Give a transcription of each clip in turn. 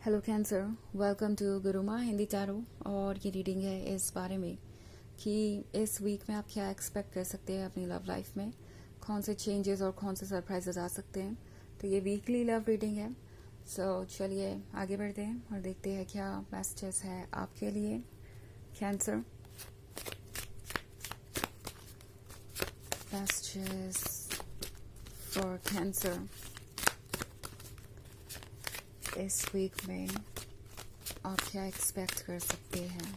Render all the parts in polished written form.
Hello Cancer, welcome to Guruma Hindi tarot. और ये reading है इस बारे में कि इस वीक में आप क्या एक्सपेक्ट कर सकते हैं अपनी लव लाइफ में, कौन से चेंजेस और कौन से सरप्राइजेस आ सकते हैं। तो ये वीकली लव रीडिंग है। चलिए आगे बढ़ते हैं और देखते हैं क्या मैसेजेस है आपके लिए कैंसर। मैसेजेस फॉर कैंसर इस वीक में आप क्या एक्सपेक्ट कर सकते हैं।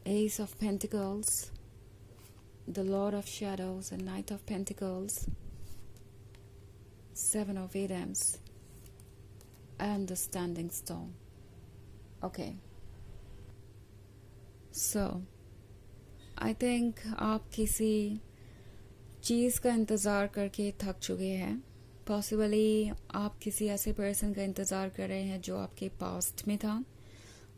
Ace of Pentacles, the Lord of Shadows and Knight of Pentacles, Seven of Items and the Standing Stone. Okay. So, I think आप किसी चीज़ का इंतज़ार करके थक चुके हैं। पॉसिबली आप किसी ऐसे पर्सन का इंतज़ार कर रहे हैं जो आपके पास्ट में था।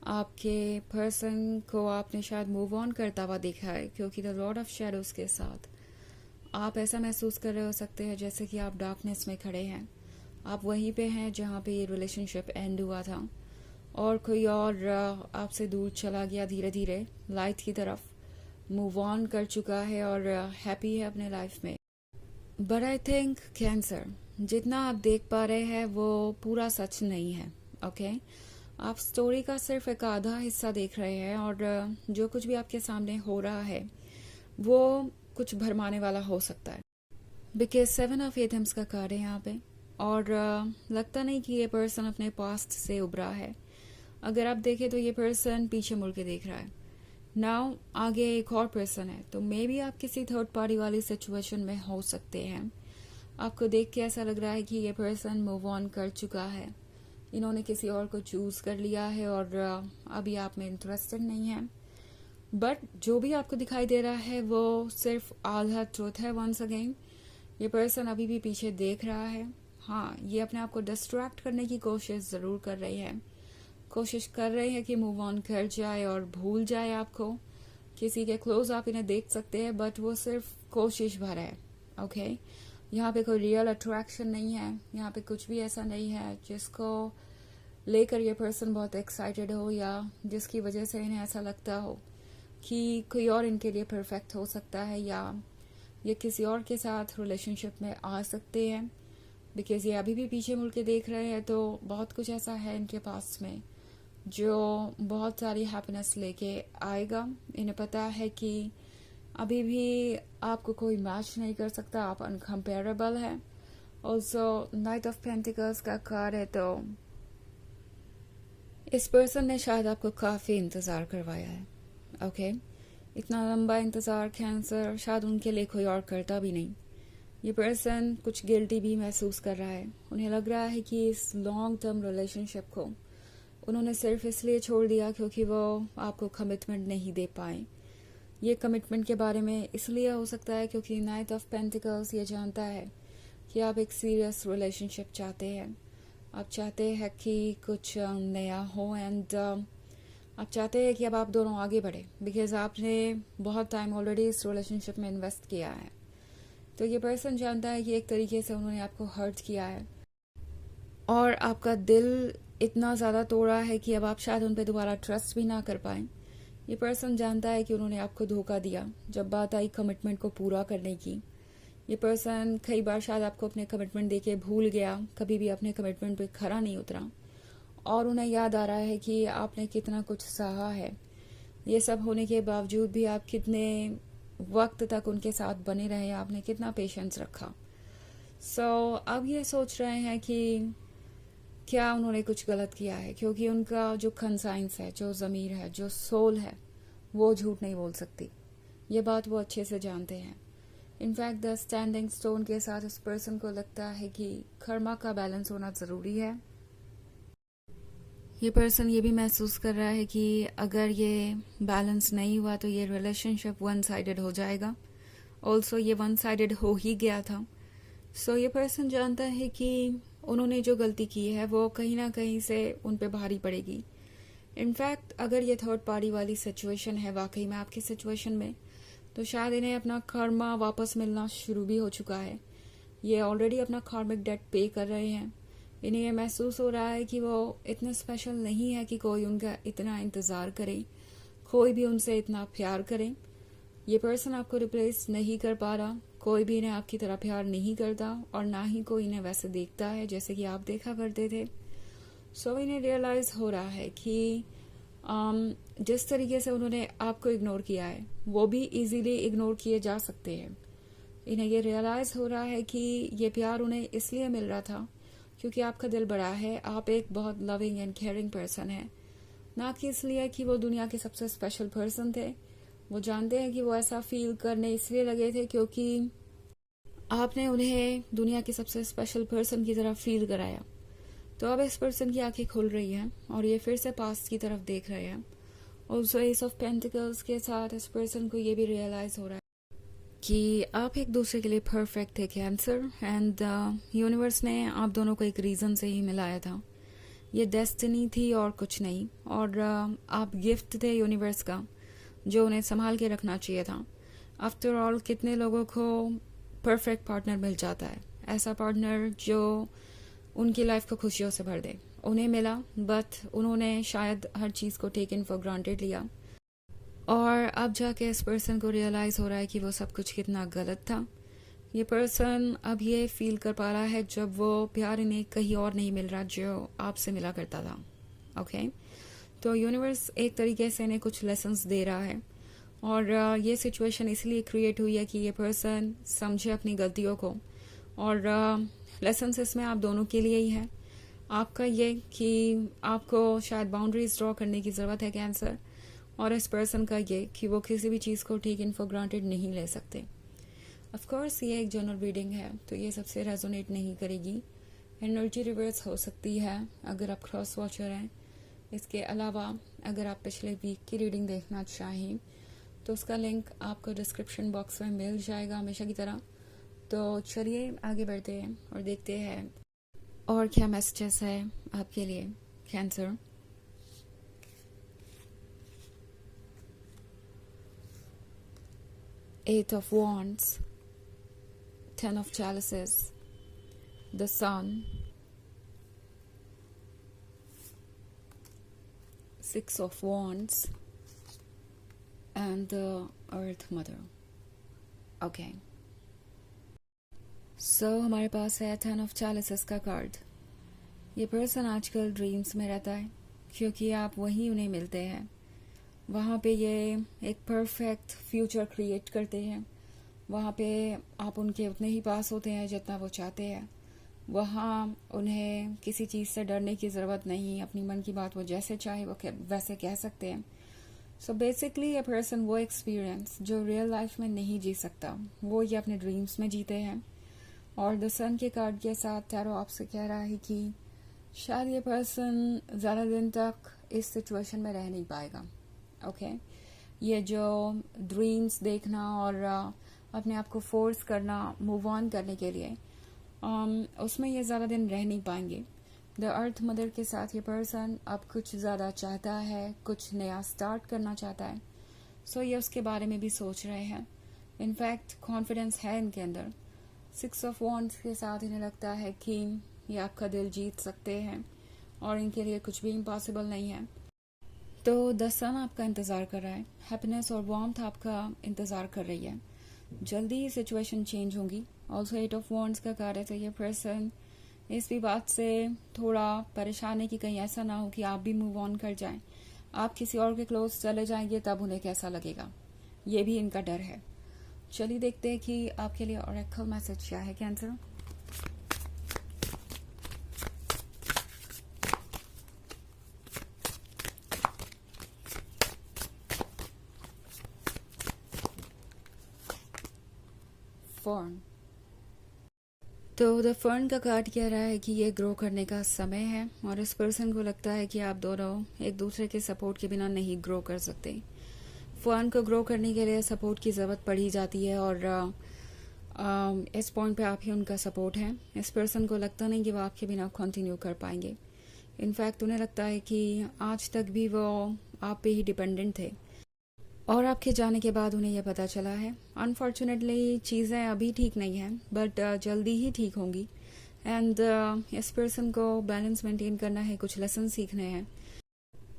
आपके पर्सन को आपने शायद मूव ऑन करता हुआ देखा है, क्योंकि द लॉर्ड ऑफ शैडोज के साथ आप ऐसा महसूस कर रहे हो सकते हैं जैसे कि आप डार्कनेस में खड़े हैं। आप वहीं पे हैं जहाँ पे ये रिलेशनशिप एंड हुआ था और कोई और आपसे दूर चला गया, धीरे धीरे लाइट की तरफ मूव ऑन कर चुका है और हैप्पी है अपने लाइफ में। बट आई थिंक कैंसर, जितना आप देख पा रहे हैं वो पूरा सच नहीं है। ओके आप स्टोरी का सिर्फ एक आधा हिस्सा देख रहे हैं और जो कुछ भी आपके सामने हो रहा है वो कुछ भरमाने वाला हो सकता है, बिकॉज सेवन ऑफ एथम्स का कार्ड है यहाँ पे और लगता नहीं कि ये पर्सन अपने पास्ट से उभरा है। अगर आप देखें तो ये पर्सन पीछे मुड़ के देख रहा है। नाउ आगे एक और पर्सन है, तो मे बी आप किसी थर्ड पार्टी वाली सिचुएशन में हो सकते हैं। आपको देख के ऐसा लग रहा है कि ये पर्सन मूव ऑन कर चुका है, इन्होंने किसी और को चूज कर लिया है और अभी आप में इंटरेस्टेड नहीं है। बट जो भी आपको दिखाई दे रहा है वो सिर्फ आधा ट्रूथ है। वंस अगेन ये पर्सन अभी भी पीछे देख रहा है। हाँ, ये अपने आप को डिस्ट्रैक्ट करने की कोशिश जरूर कर रही है, कोशिश कर रहे हैं कि मूव ऑन कर जाए और भूल जाए आपको। किसी के क्लोज आप इन्हें देख सकते हैं, बट वो सिर्फ कोशिश भर है। ओके यहाँ पे कोई रियल अट्रैक्शन नहीं है, यहाँ पे कुछ भी ऐसा नहीं है जिसको लेकर ये पर्सन बहुत एक्साइटेड हो या जिसकी वजह से इन्हें ऐसा लगता हो कि कोई और इनके लिए परफेक्ट हो सकता है या ये किसी और के साथ रिलेशनशिप में आ सकते हैं। बिकॉज ये अभी भी पीछे मुड़ के देख रहे हैं, तो बहुत कुछ ऐसा है इनके पास में जो बहुत सारी हैप्पीनेस लेके आएगा। इन्हें पता है कि अभी भी आपको कोई मैच नहीं कर सकता, आप अनकम्पेरेबल है। ऑल्सो नाइट ऑफ पेंटिकल्स का कार्ड है, तो इस पर्सन ने शायद आपको काफ़ी इंतज़ार करवाया है। ओके इतना लंबा इंतज़ार कैंसर शायद उनके लिए कोई और करता भी नहीं। ये पर्सन कुछ गिल्टी भी महसूस कर रहा है। उन्हें लग रहा है कि इस लॉन्ग टर्म रिलेशनशिप को उन्होंने सिर्फ इसलिए छोड़ दिया क्योंकि वो आपको कमिटमेंट नहीं दे पाए। ये कमिटमेंट के बारे में इसलिए हो सकता है क्योंकि नाइट ऑफ पेंटिकल्स ये जानता है कि आप एक सीरियस रिलेशनशिप चाहते हैं। आप चाहते हैं कि कुछ नया हो एंड आप चाहते हैं कि अब आप दोनों आगे बढ़े, बिकॉज आपने बहुत टाइम ऑलरेडी इस रिलेशनशिप में इन्वेस्ट किया है। तो ये पर्सन जानता है कि एक तरीके से उन्होंने आपको हर्ट किया है और आपका दिल इतना ज़्यादा तोड़ा है कि अब आप शायद उन पर दोबारा ट्रस्ट भी ना कर पाए। ये पर्सन जानता है कि उन्होंने आपको धोखा दिया जब बात आई कमिटमेंट को पूरा करने की। ये पर्सन कई बार शायद आपको अपने कमिटमेंट देके भूल गया, कभी भी अपने कमिटमेंट पे खरा नहीं उतरा और उन्हें याद आ रहा है कि आपने कितना कुछ सहा है। ये सब होने के बावजूद भी आप कितने वक्त तक उनके साथ बने रहे, आपने कितना पेशेंस रखा। अब ये सोच रहे हैं कि क्या उन्होंने कुछ गलत किया है, क्योंकि उनका जो कंसाइंस है, जो ज़मीर है, जो सोल है, वो झूठ नहीं बोल सकती। ये बात वो अच्छे से जानते हैं। इनफैक्ट द स्टैंडिंग स्टोन के साथ उस पर्सन को लगता है कि कर्मा का बैलेंस होना ज़रूरी है। ये पर्सन ये भी महसूस कर रहा है कि अगर ये बैलेंस नहीं हुआ तो ये रिलेशनशिप वन साइडेड हो जाएगा। ऑल्सो ये वन साइडेड हो ही गया था। ये पर्सन जानता है कि उन्होंने जो गलती की है वो कहीं ना कहीं से उन पे भारी पड़ेगी। इनफैक्ट अगर ये थर्ड पार्टी वाली सिचुएशन है वाकई में आपकी सिचुएशन में, तो शायद इन्हें अपना कर्मा वापस मिलना शुरू भी हो चुका है। ये ऑलरेडी अपना कार्मिक डेट पे कर रहे हैं। इन्हें ये महसूस हो रहा है कि वो इतने स्पेशल नहीं है कि कोई उनका इतना इंतज़ार करे, कोई भी उनसे इतना प्यार करे। ये पर्सन आपको रिप्लेस नहीं कर पा रहा, कोई भी इन्हें आपकी तरह प्यार नहीं करता और ना ही कोई इन्हें वैसे देखता है जैसे कि आप देखा करते थे। सो इन्हें रियलाइज़ हो रहा है कि जिस तरीके से उन्होंने आपको इग्नोर किया है वो भी इजीली इग्नोर किए जा सकते हैं। इन्हें ये रियलाइज़ हो रहा है कि ये प्यार उन्हें इसलिए मिल रहा था क्योंकि आपका दिल बड़ा है, आप एक बहुत लविंग एंड केयरिंग पर्सन है, ना कि इसलिए कि वो दुनिया के सबसे स्पेशल पर्सन थे। वो जानते हैं कि वो ऐसा फील करने इसलिए लगे थे क्योंकि आपने उन्हें दुनिया के सबसे स्पेशल पर्सन की तरह फील कराया। तो अब इस पर्सन की आंखें खुल रही हैं और ये फिर से पास्ट की तरफ देख रहे हैं। ऑल्सो एस ऑफ पेंटिकल्स के साथ इस पर्सन को ये भी रियलाइज हो रहा है कि आप एक दूसरे के लिए परफेक्ट थे कैंसर, एंड यूनिवर्स ने आप दोनों को एक रीज़न से ही मिलाया था। ये डेस्टिनी थी और कुछ नहीं, और आप गिफ्ट थे यूनिवर्स का जो उन्हें संभाल के रखना चाहिए था। आफ्टर ऑल कितने लोगों को परफेक्ट पार्टनर मिल जाता है, ऐसा पार्टनर जो उनकी लाइफ को खुशियों से भर दे। उन्हें मिला, बट उन्होंने शायद हर चीज़ को टेकन फॉर ग्रांटेड लिया, और अब जाके इस पर्सन को रियलाइज़ हो रहा है कि वो सब कुछ कितना गलत था। ये पर्सन अब ये फील कर पा रहा है जब वो प्यार इन्हें कहीं और नहीं मिल रहा जो आपसे मिला करता था। ओके, तो यूनिवर्स एक तरीके से इन्हें कुछ लेसन्स दे रहा है, और ये सिचुएशन इसलिए क्रिएट हुई है कि ये पर्सन समझे अपनी गलतियों को, और लेसन्स इसमें आप दोनों के लिए ही है। आपका ये कि आपको शायद बाउंड्रीज ड्रॉ करने की ज़रूरत है कैंसर, और इस पर्सन का ये कि वो किसी भी चीज़ को टेकन फॉर ग्रांटेड नहीं ले सकते। ऑफ कोर्स ये एक जनरल रीडिंग है तो ये सबसे रेजोनेट नहीं करेगी, एनर्जी रिवर्स हो सकती है अगर आप क्रॉस वॉचर हैं। इसके अलावा अगर आप पिछले वीक की रीडिंग देखना चाहें तो उसका लिंक आपको डिस्क्रिप्शन बॉक्स में मिल जाएगा हमेशा की तरह। तो चलिए आगे बढ़ते हैं और देखते हैं और क्या मैसेजेस है आपके लिए cancer. Eight of Wands, Ten of Chalices, the Sun, Six of Wands, and the Earth Mother. Okay. So हमारे पास है Ten of Chalices का कार्ड। ये पर्सन आजकल ड्रीम्स में रहता है क्योंकि आप वहीं उन्हें मिलते हैं। वहाँ पे ये एक परफेक्ट फ्यूचर क्रिएट करते हैं। वहाँ पे आप उनके उतने ही पास होते हैं जितना वो चाहते हैं। वहाँ उन्हें किसी चीज़ से डरने की ज़रूरत नहीं, अपनी मन की बात वो जैसे चाहे वो वैसे कह सकते हैं। सो बेसिकली ये पर्सन वो एक्सपीरियंस जो रियल लाइफ में नहीं जी सकता वो ये अपने ड्रीम्स में जीते हैं। और द सन के कार्ड के साथ टैरो आपसे कह रहा है कि शायद ये पर्सन ज़्यादा दिन तक इस सिचुएशन में रह नहीं पाएगा। ओके, ये जो ड्रीम्स देखना और अपने आप को फोर्स करना मूव ऑन करने के लिए उसमें ये ज़्यादा दिन रह नहीं पाएंगे। द अर्थ मदर के साथ ये पर्सन अब कुछ ज़्यादा चाहता है, कुछ नया स्टार्ट करना चाहता है। सो ये उसके बारे में भी सोच रहे हैं। इनफैक्ट कॉन्फिडेंस है इनके अंदर। सिक्स ऑफ वॉन्ड्स के साथ इन्हें लगता है कि ये आपका दिल जीत सकते हैं और इनके लिए कुछ भी इम्पॉसिबल नहीं है। तो द सन आपका इंतज़ार कर रहा है, हैप्पीनेस और वार्मथ आपका इंतज़ार कर रही है। जल्दी ही सिचुएशन चेंज होगी। ऑल्सो एट ऑफ वॉन्ड्स का कार्ड है, तो ये पर्सन इस भी बात से थोड़ा परेशान है कि कहीं ऐसा ना हो कि आप भी मूव ऑन कर जाएं, आप किसी और के क्लोज चले जाएंगे तब उन्हें कैसा लगेगा, ये भी इनका डर है। चलिए देखते हैं कि आपके लिए ऑरेकल मैसेज क्या है कैंसर। फर्न, तो द फर्न का कार्ड कह रहा है कि ये ग्रो करने का समय है और इस पर्सन को लगता है कि आप दोनों एक दूसरे के सपोर्ट के बिना नहीं ग्रो कर सकते। फर्न को ग्रो करने के लिए सपोर्ट की ज़रूरत पड़ी जाती है और इस पॉइंट पे आप ही उनका सपोर्ट है। इस पर्सन को लगता नहीं कि वो आपके बिना कंटिन्यू कर पाएंगे। इनफैक्ट उन्हें लगता है कि आज तक भी वो आप पे ही डिपेंडेंट थे, और आपके जाने के बाद उन्हें यह पता चला है। अनफॉर्चुनेटली चीज़ें अभी ठीक नहीं हैं, बट जल्दी ही ठीक होंगी। एंड इस पर्सन को बैलेंस मेंटेन करना है, कुछ लेसन सीखने हैं,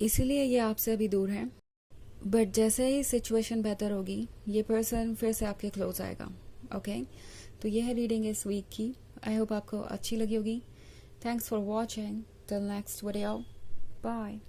इसीलिए ये आपसे अभी दूर है। बट जैसे ही सिचुएशन बेहतर होगी, ये पर्सन फिर से आपके क्लोज आएगा। ओके, तो ये है रीडिंग इस वीक की। आई होप आपको अच्छी लगी होगी। Thanks for watching. Till next video, bye.